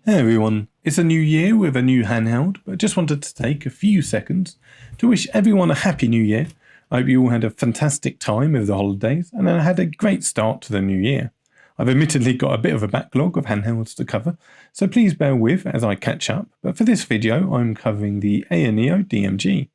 Hey everyone, it's a new year with a new handheld, but I just wanted to take a few seconds to wish everyone a happy new year. I hope you all had a fantastic time over the holidays and had a great start to the new year. I've admittedly got a bit of a backlog of handhelds to cover, so please bear with as I catch up, but for this video I'm covering the AyaNeo DMG.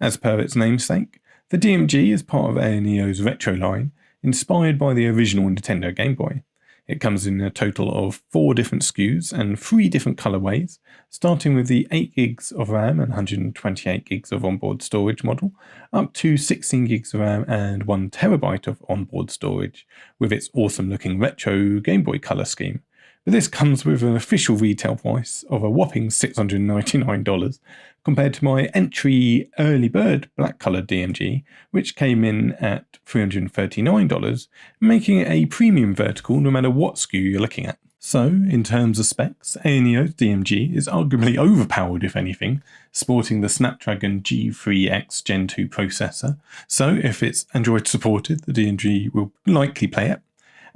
As per its namesake, the DMG is part of AyaNeo's retro line, inspired by the original Nintendo Game Boy. It comes in a total of 4 different SKUs and 3 different colorways, starting with the 8 gigs of RAM and 128 gigs of onboard storage model, up to 16 gigs of RAM and 1 terabyte of onboard storage, with its awesome looking retro Game Boy Color scheme. But this comes with an official retail price of a whopping $699, compared to my entry early bird black coloured DMG, which came in at $339, making it a premium vertical no matter what SKU you're looking at. So, in terms of specs, AyaNeo's DMG is arguably overpowered if anything, sporting the Snapdragon G3X Gen 2 processor, so if it's Android supported, the DMG will likely play it.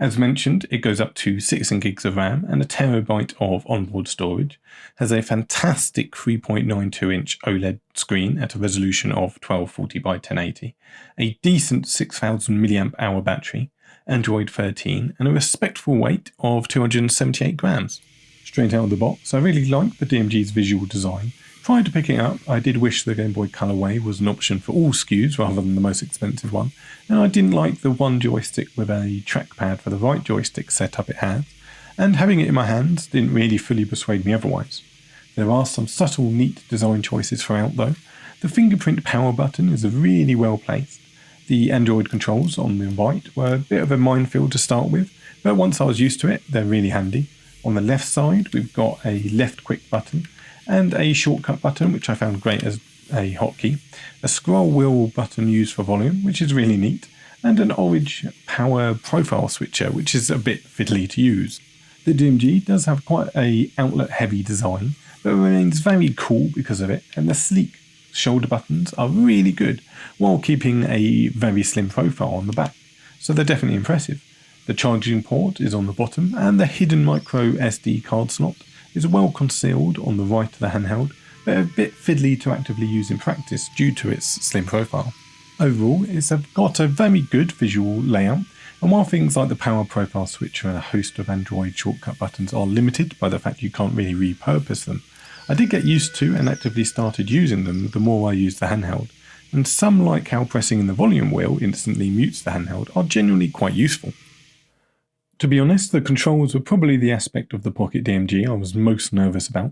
As mentioned, it goes up to 16 gigs of RAM and a terabyte of onboard storage, has a fantastic 3.92-inch OLED screen at a resolution of 1240 by 1080, a decent 6000 mAh battery, Android 13, and a respectful weight of 278 grams. Straight out of the box, I really like the DMG's visual design. Prior to picking it up, I did wish the Game Boy Colorway was an option for all SKUs rather than the most expensive one, and I didn't like the one joystick with a trackpad for the right joystick setup it has, and having it in my hands didn't really fully persuade me otherwise. There are some subtle, neat design choices throughout though. The fingerprint power button is really well placed. The Android controls on the right were a bit of a minefield to start with, but once I was used to it, they're really handy. On the left side, we've got a left quick button, and a shortcut button, which I found great as a hotkey, a scroll wheel button used for volume, which is really neat, and an orange power profile switcher, which is a bit fiddly to use. The DMG does have quite a outlet heavy design, but remains very cool because of it, and the sleek shoulder buttons are really good, while keeping a very slim profile on the back, so they're definitely impressive. The charging port is on the bottom, and the hidden micro SD card slot is well concealed on the right of the handheld, but a bit fiddly to actively use in practice due to its slim profile. Overall, it's got a very good visual layout, and while things like the power profile switcher and a host of Android shortcut buttons are limited by the fact you can't really repurpose them, I did get used to and actively started using them the more I used the handheld, and some, like how pressing in the volume wheel instantly mutes the handheld, are genuinely quite useful. To be honest, the controls were probably the aspect of the Pocket DMG I was most nervous about.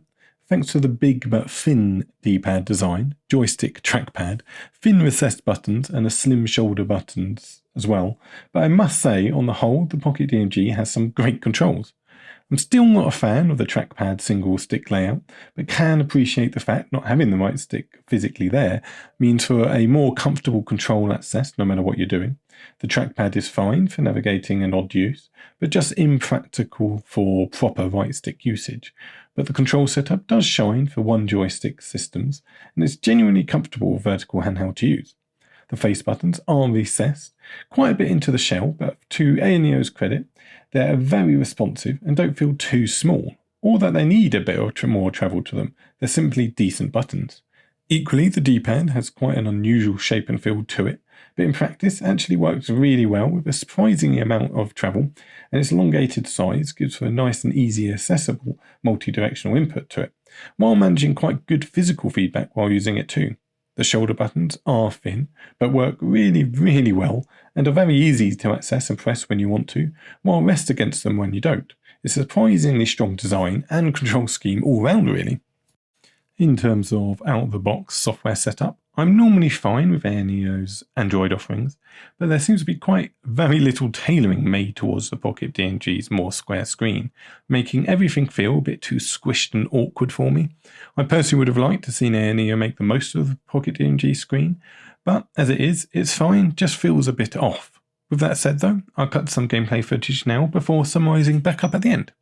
Thanks to the big but thin D-pad design, joystick trackpad, thin recessed buttons and a slim shoulder buttons as well, but I must say, on the whole, the Pocket DMG has some great controls. I'm still not a fan of the trackpad single stick layout, but can appreciate the fact not having the right stick physically there means for a more comfortable control access no matter what you're doing. The trackpad is fine for navigating and odd use, but just impractical for proper right stick usage. But the control setup does shine for one joystick systems, and it's genuinely comfortable vertical handheld to use. The face buttons are recessed, quite a bit into the shell, but to AyaNeo's credit, they're very responsive and don't feel too small, or that they need a bit more travel to them. They're simply decent buttons. Equally, the D-pad has quite an unusual shape and feel to it, but in practice actually works really well with a surprising amount of travel, and its elongated size gives for a nice and easy accessible multi-directional input to it, while managing quite good physical feedback while using it too. The shoulder buttons are thin, but work really well, and are very easy to access and press when you want to, while rest against them when you don't. It's a surprisingly strong design and control scheme all round really. In terms of out-of-the-box software setup, I'm normally fine with AyaNeo's Android offerings, but there seems to be quite very little tailoring made towards the Pocket DMG's more square screen, making everything feel a bit too squished and awkward for me. I personally would have liked to see AyaNeo make the most of the Pocket DMG screen, but as it is, it's fine, just feels a bit off. With that said though, I'll cut some gameplay footage now before summarising back up at the end.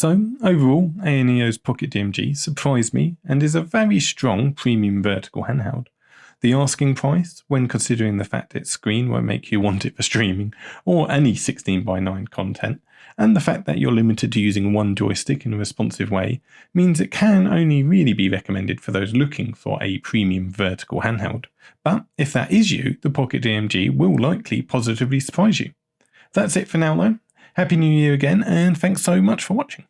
So overall, AyaNeo's Pocket DMG surprised me and is a very strong premium vertical handheld. The asking price, when considering the fact its screen won't make you want it for streaming or any 16:9 content, and the fact that you're limited to using one joystick in a responsive way, means it can only really be recommended for those looking for a premium vertical handheld. But if that is you, the Pocket DMG will likely positively surprise you. That's it for now though. Happy New Year again, and thanks so much for watching.